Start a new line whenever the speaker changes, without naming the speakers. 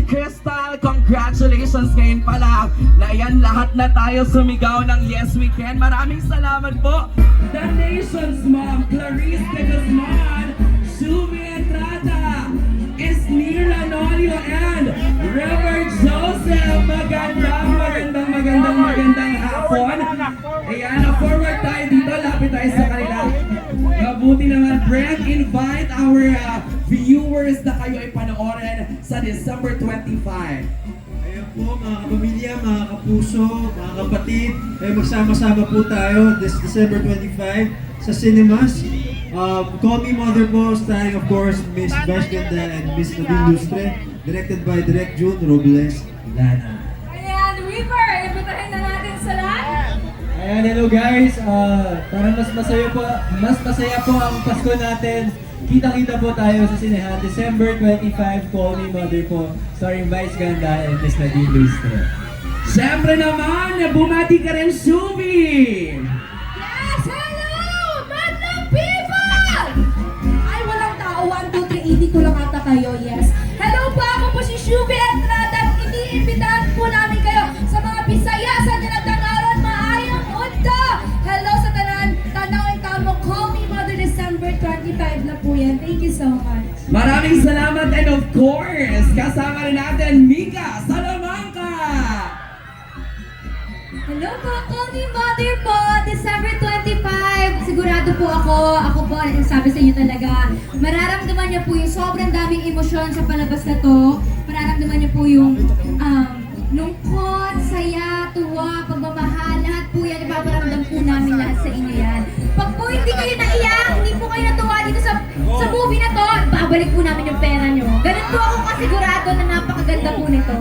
Crystal, congratulations ngayon pala na yan lahat na tayo sumigaw ng Yes We Can. Maraming salamat po. The Nation's Mom, Clarice de Guzman, Shubi Entrada, Isnira Nolio, and River Joseph. Magandang hapon. Ayan, forward tayo dito, lapit tayo sa kanila. Mabuti naman, Brent, invite our viewers na kayo ay panoorin sa December 25.
Ayan po mga kapamilya, mga kapuso, mga kapatid, ay magsama-sama po tayo this December 25 sa cinemas. Call Me Mother po, starring of course Miss Bash Ganda and Miss Nadine Lustre, directed by Direk June Robles Lana.
Ayan, River, ibutahin na natin sa lahat.
Ayan, hello guys. Para mas masaya po ang Pasko natin. Kita-kita po tayo sa sinehan. December 25, Call Me Mother po. Starring Vice Ganda and Miss Nadine Lustre.
Siyempre naman, bumati ka rin, Shubi!
Yes, hello! Madlang people! Ay, walang tao. 1, 2, 3, hindi ko lang ata kayo, yes. Hello po, ako po si Shubi Entrada at iniimbitahan po namin kayo sa mga Bisaya sa Tinagdangaran, Maayong Unta! Hello sa tanan, tanawin kamo, Call Me Mother, December 25 na po yan. Thank you so much.
Maraming salamat and of course, kasama rin natin Mika Salamanca!
Hello po, Call Me Mother po, December 25. Sigurado po ako po, sabi sa inyo talaga, mararamdaman niyo po yung sobrang daming emosyon sa palabas na to. Mararamdaman niyo po yung lungkot, saya, tuwa, pagmamahal, lahat po yan, ipaparamdam po namin lahat sa inyo yan. Pag po hindi kayo naiyak, hindi po kayo natuwa dito sa movie na to, babalik po namin yung pera nyo. Ganun po ako kasigurado na napakaganda po nito.